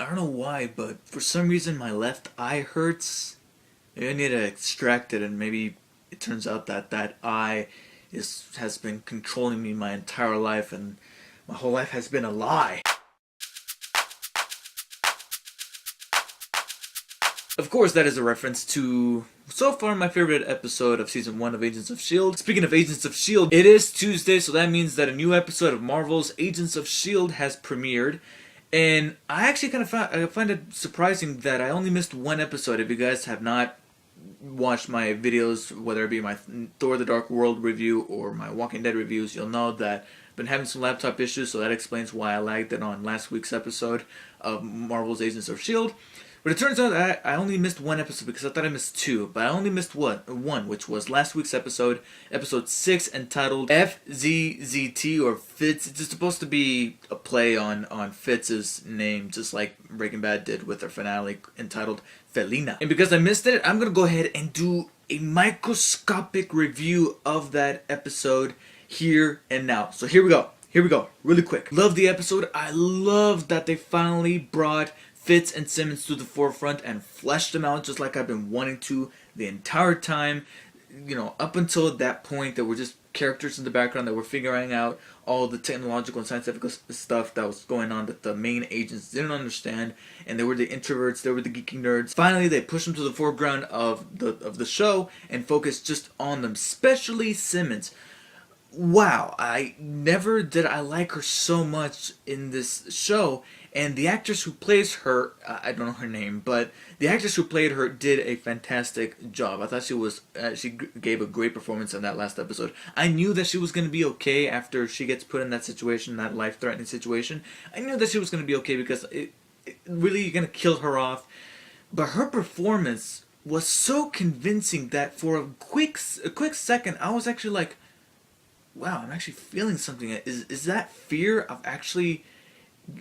I don't know why, but for some reason my left eye hurts. Maybe I need to extract it, and maybe it turns out that that eye has been controlling me my entire life, and my whole life has been a lie. Of course, that is a reference to, so far, my favorite episode of Season 1 of Agents of S.H.I.E.L.D. Speaking of Agents of S.H.I.E.L.D., it is Tuesday, so that means that a new episode of Marvel's Agents of S.H.I.E.L.D. has premiered. And I actually I find it surprising that I only missed one episode. If you guys have not watched my videos, whether it be my Thor the Dark World review or my Walking Dead reviews, you'll know that I've been having some laptop issues, so that explains why I lagged it on last week's episode of Marvel's Agents of S.H.I.E.L.D. But it turns out I only missed one episode because I thought I missed two. But I only missed one, which was last week's episode, episode 6, entitled FZZT, or Fitz. It's supposed to be a play on Fitz's name, just like Breaking Bad did with their finale entitled Felina. And because I missed it, I'm going to go ahead and do a microscopic review of that episode here and now. So here we go. Here we go. Really quick. Love the episode. I love that they finally brought Fitz and Simmons to the forefront and fleshed them out just like I've been wanting to the entire time. You know, up until that point, there were just characters in the background that were figuring out all the technological and scientific stuff that was going on that the main agents didn't understand, and they were the introverts, they were the geeky nerds. Finally, they pushed them to the foreground of the show and focused just on them, especially Simmons. Wow, I never did I like her so much in this show, and the actress who plays her, I don't know her name, but the actress who played her did a fantastic job. I thought she gave a great performance in that last episode. I knew that she was going to be okay after she gets put in that situation, that life-threatening situation. I knew that she was going to be okay because it really going to kill her off, but her performance was so convincing that for a quick second, I was actually like, wow, I'm actually feeling something. Is that fear of actually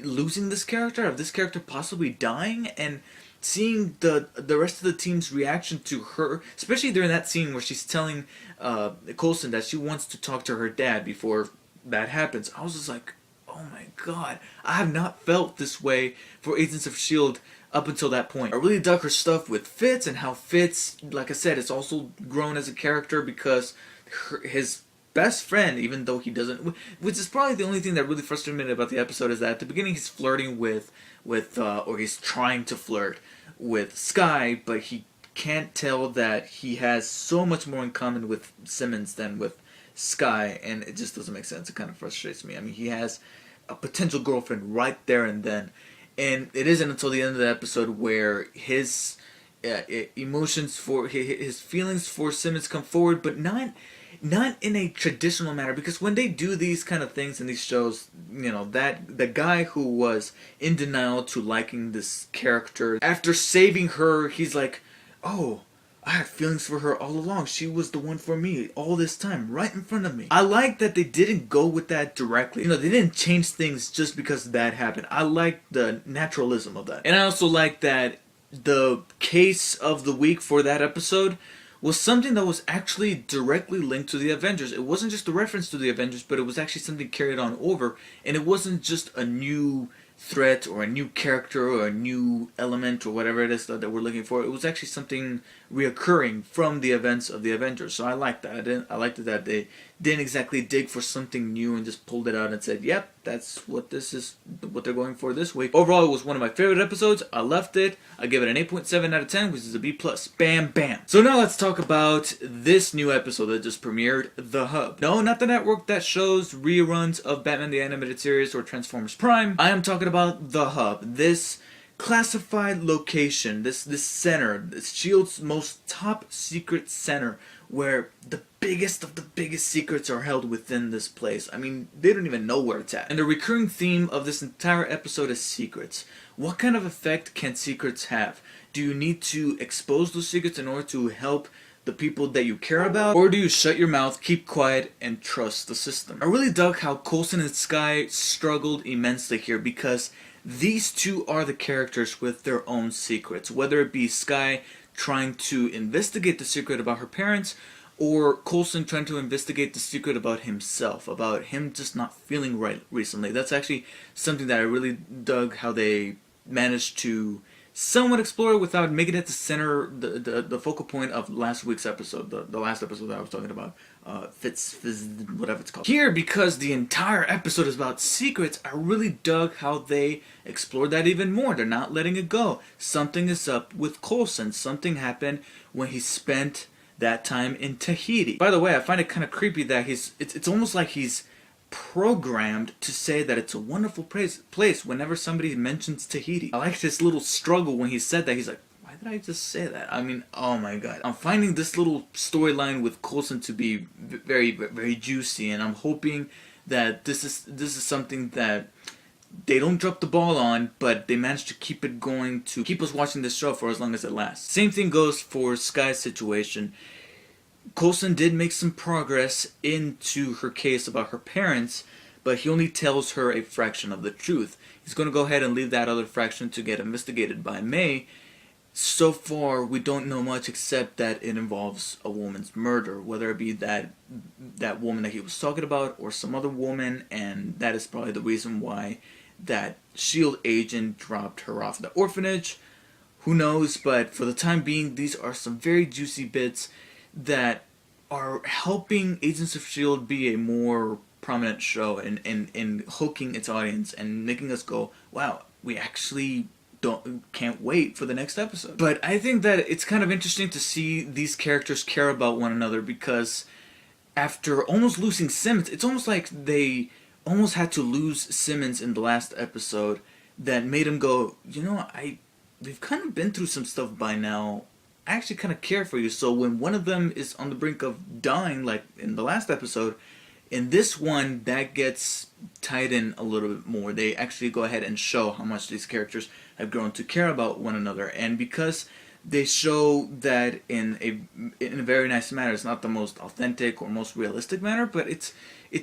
losing this character, of this character possibly dying, and seeing the rest of the team's reaction to her, especially during that scene where she's telling Coulson that she wants to talk to her dad before that happens. I was just like, oh my god, I have not felt this way for Agents of S.H.I.E.L.D. up until that point. I really dug her stuff with Fitz, and how Fitz, like I said, it's also grown as a character because his best friend, even though he doesn't, which is probably the only thing that really frustrated me about the episode, is that at the beginning he's flirting with or he's trying to flirt with Skye, but he can't tell that he has so much more in common with Simmons than with Skye, and it just doesn't make sense. It kind of frustrates me. I mean, he has a potential girlfriend right there and then, and it isn't until the end of the episode where his emotions for his feelings for Simmons come forward, but not in a traditional manner, because when they do these kind of things in these shows, you know, that the guy who was in denial to liking this character, after saving her, he's like, oh, I had feelings for her all along. She was the one for me all this time, right in front of me. I like that they didn't go with that directly. You know, they didn't change things just because that happened. I like the naturalism of that. And I also like that the case of the week for that episode was something that was actually directly linked to the Avengers. It wasn't just a reference to the Avengers, but it was actually something carried on over, and it wasn't just a new threat or a new character or a new element or whatever it is that we're looking for. It was actually something reoccurring from the events of the Avengers. So I liked that. I liked that they didn't exactly dig for something new and just pulled it out and said, yep, that's what this is, what they're going for this week. Overall, it was one of my favorite episodes. I loved it. I give it an 8.7 out of 10, which is a B+. Bam, bam. So now let's talk about this new episode that just premiered, The Hub. No, not the network that shows reruns of Batman the Animated Series or Transformers Prime. I am talking about The Hub. This classified location, this center, this S.H.I.E.L.D's most top secret center, where the biggest of the biggest secrets are held within this place. I mean, they don't even know where it's at. And the recurring theme of this entire episode is secrets. What kind of effect can secrets have? Do you need to expose those secrets in order to help the people that you care about? Or do you shut your mouth, keep quiet, and trust the system? I really dug how Coulson and Skye struggled immensely here, because these two are the characters with their own secrets. Whether it be Skye trying to investigate the secret about her parents, or Coulson trying to investigate the secret about himself, about him just not feeling right recently. That's actually something that I really dug how they managed to somewhat explore it without making it the center, the focal point of last week's episode, the last episode that I was talking about, whatever it's called. Here, because the entire episode is about secrets, I really dug how they explored that even more. They're not letting it go. Something is up with Coulson. Something happened when he spent that time in Tahiti. By the way, I find it kind of creepy that it's almost like he's programmed to say that it's a wonderful place whenever somebody mentions Tahiti. I liked his little struggle when he said that. He's like, why did I just say that? I mean, oh my god. I'm finding this little storyline with Coulson to be very, very juicy, and I'm hoping that this is something that they don't drop the ball on, but they manage to keep it going to keep us watching this show for as long as it lasts. Same thing goes for Sky's situation. Coulson did make some progress into her case about her parents, but he only tells her a fraction of the truth. He's going to go ahead and leave that other fraction to get investigated by May. So far, we don't know much except that it involves a woman's murder, whether it be that woman that he was talking about or some other woman, and that is probably the reason why that S.H.I.E.L.D. agent dropped her off at the orphanage. Who knows, but for the time being, these are some very juicy bits that are helping Agents of S.H.I.E.L.D. be a more prominent show in hooking its audience and making us go, wow, we actually can't wait for the next episode. But I think that it's kind of interesting to see these characters care about one another, because after almost losing Simmons, it's almost like they almost had to lose Simmons in the last episode that made him go, you know, we've kind of been through some stuff by now. I actually kind of care for you. So when one of them is on the brink of dying, like in the last episode, in this one, that gets tied in a little bit more. They actually go ahead and show how much these characters have grown to care about one another. And because they show that in a very nice manner, it's not the most authentic or most realistic manner, but it's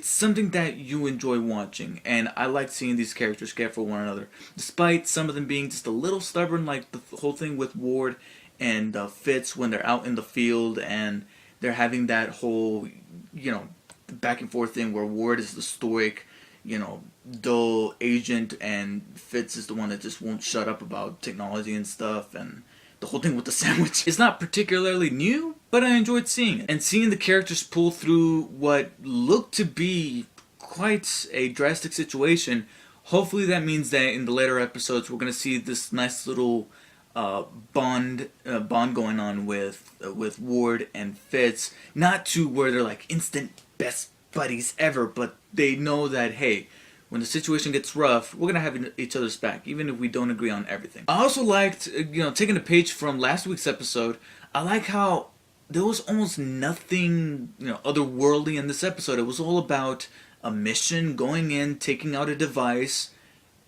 something that you enjoy watching. And I like seeing these characters care for one another, despite some of them being just a little stubborn, like the whole thing with Ward and Fitz when they're out in the field and they're having that whole, you know, back and forth thing where Ward is the stoic, you know, dull agent and Fitz is the one that just won't shut up about technology and stuff, and the whole thing with the sandwich. It's not particularly new, but I enjoyed seeing it. And seeing the characters pull through what looked to be quite a drastic situation, hopefully that means that in the later episodes we're going to see this nice little bond going on with Ward and Fitz. Not to where they're like instant best buddies ever, but they know that, hey, when the situation gets rough, we're gonna have each other's back, even if we don't agree on everything. I also liked, you know, taking a page from last week's episode, I like how there was almost nothing, you know, otherworldly in this episode. It was all about a mission, going in, taking out a device,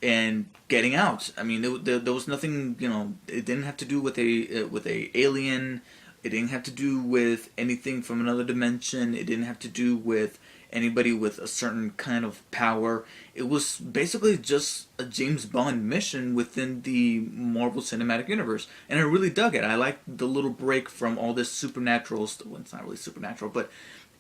and getting out. I mean, there was nothing, you know, it didn't have to do with a alien. It didn't have to do with anything from another dimension. It didn't have to do with anybody with a certain kind of power. It was basically just a James Bond mission within the Marvel Cinematic Universe. And I really dug it. I liked the little break from all this supernatural stuff. Well, it's not really supernatural, but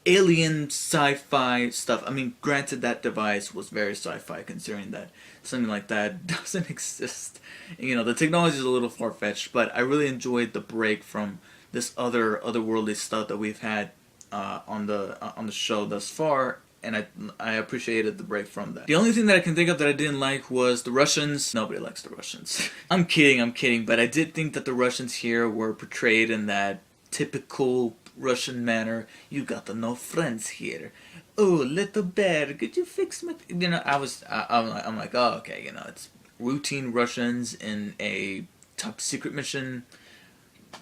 alien sci-fi stuff. I mean, granted, that device was very sci-fi, considering that something like that doesn't exist. You know, the technology is a little far-fetched, but I really enjoyed the break from this otherworldly stuff that we've had on the show thus far, and I appreciated the break from that. The only thing that I can think of that I didn't like was the Russians. Nobody likes the Russians. I'm kidding, but I did think that the Russians here were portrayed in that typical Russian manner. You got no friends here. Oh, little bear, could you fix my... You know, I'm like, oh, okay, you know, it's routine Russians in a top secret mission.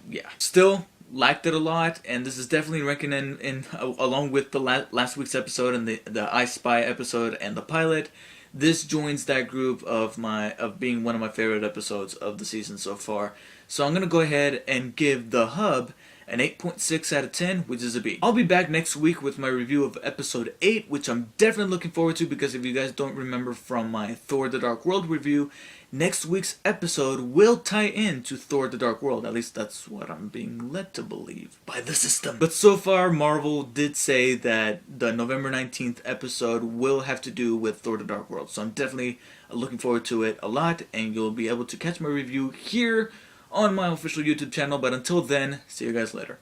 Yeah. Still, liked it a lot, and this is definitely ranking in along with the last week's episode and the I Spy episode and the pilot. This joins that group of being one of my favorite episodes of the season so far. So I'm gonna go ahead and give The Hub an 8.6 out of 10, which is a B. I'll be back next week with my review of episode 8, which I'm definitely looking forward to, because if you guys don't remember from my Thor: The Dark World review, next week's episode will tie in to Thor the Dark World. At least that's what I'm being led to believe by the system. But so far, Marvel did say that the November 19th episode will have to do with Thor the Dark World. So I'm definitely looking forward to it a lot, and you'll be able to catch my review here on my official YouTube channel. But until then, see you guys later.